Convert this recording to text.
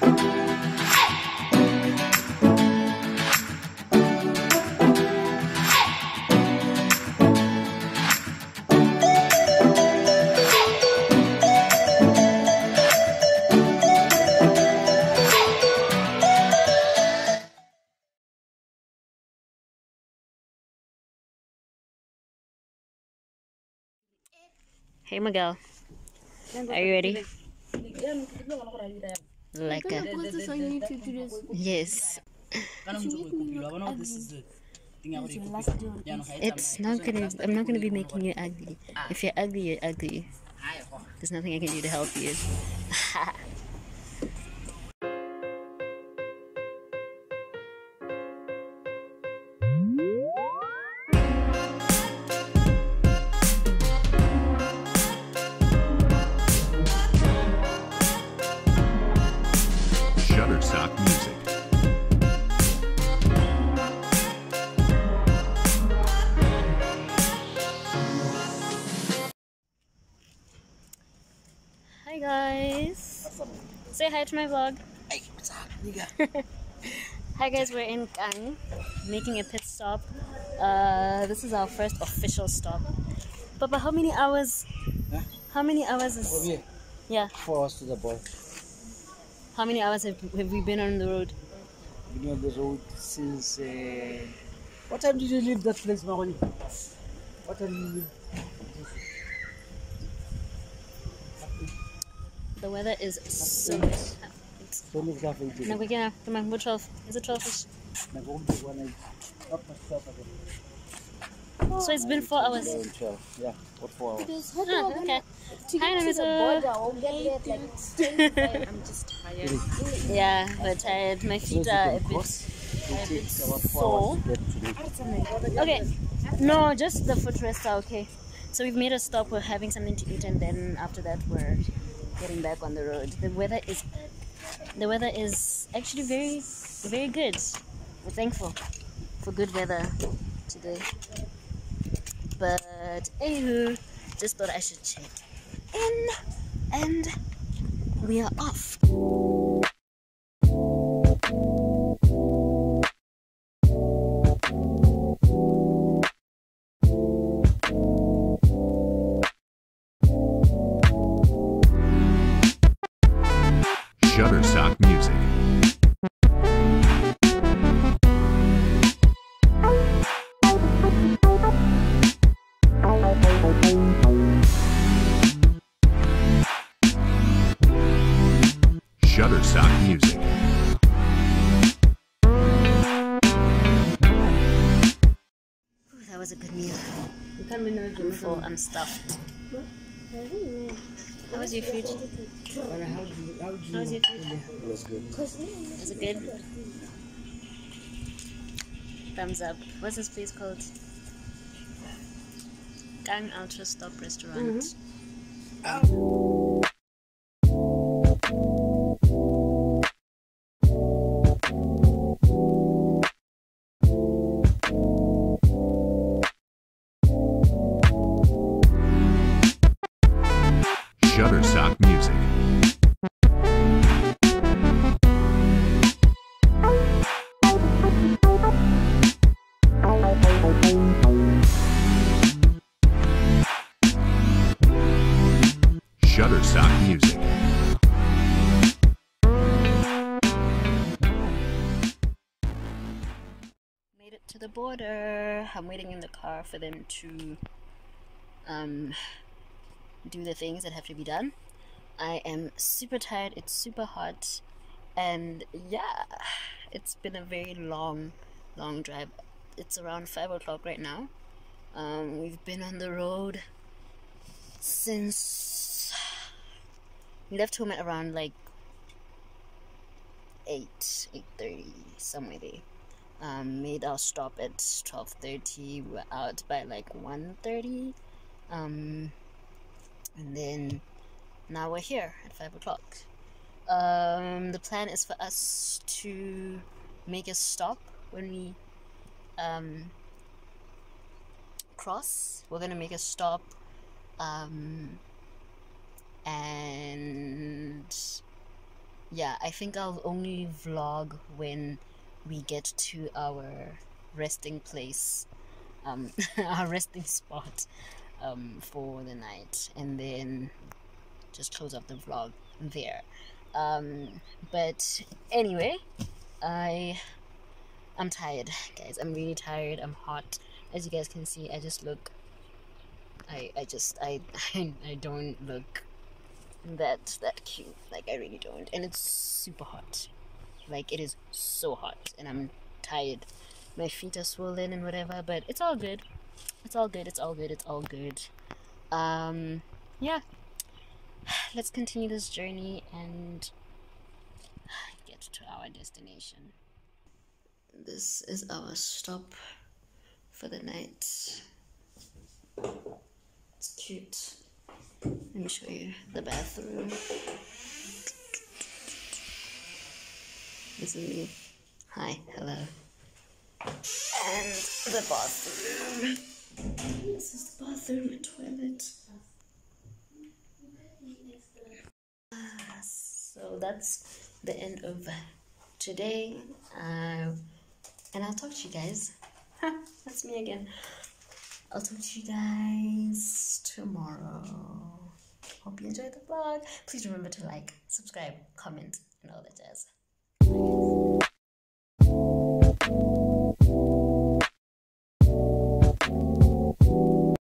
Hey Miguel, are you ready? Like a yes. It's not gonna. I'm not gonna be making you ugly. If you're ugly, you're ugly. There's nothing I can do to help you. Shutterstock Music. Hi guys. Say hi to my vlog. Hey, what's up, nigga? Hi guys, we're in Kang, making a pit stop. This is our first official stop. Papa, how many hours? Huh? How many hours is? From here, Yeah. 4 hours to the boy. How many hours have we been on the road? Been on the road since. What time did you leave that place, Maroni? What time did you leave? The weather is so good. So many coffee. No, we can. Come on, we're 12. Is it 12ish? So it's been 4 hours. 12. Yeah, what 4 hours? Oh, okay. Hi, Namiso. I'm just tired. Yeah, we're tired. My feet are a bit sore. Okay, no, just the footrests are okay. So we've made a stop. We're having something to eat, and then after that, we're getting back on the road. The weather is actually very, very good. We're thankful for good weather today. But anywho, just thought I should check in, and we are off. Shutterstock Music. Shutterstock Music. Ooh, that was a good meal. Full, I'm stuffed. How was your food? How was your food? It was good. Was it good? Thumbs up. What's this place called? Gang Ultra Stop Restaurant. Shutterstock Music. Shutterstock Music. Made it to the border. I'm waiting in the car for them to do the things that have to be done. I am super tired. It's super hot, and yeah, it's been a very long drive. It's around 5 o'clock right now. We've been on the road since we left home at around like 8:30, somewhere there. Made our stop at 12:30. We were out by like 1:30. And then now we're here at 5 o'clock. The plan is for us to make a stop when we cross. We're gonna make a stop and yeah, I think I'll only vlog when we get to our resting place, our resting spot, for the night, and then just close up the vlog there. But anyway, I'm tired, guys. I'm really tired. I'm hot. As you guys can see, I just look. I don't look that cute. Like, I really don't. And it's super hot. Like, it is so hot, and I'm tired. My feet are swollen and whatever, but it's all good. It's all good. It's all good. It's all good. Yeah. Let's continue this journey and get to our destination. This is our stop for the night. It's cute. Let me show you the bathroom. This is me. Hi, hello. And the bathroom. This is the bathroom and toilet. So that's the end of today. And I'll talk to you guys. That's me again. I'll talk to you guys tomorrow. Hope you enjoyed the vlog. Please remember to like, subscribe, comment, and all that jazz.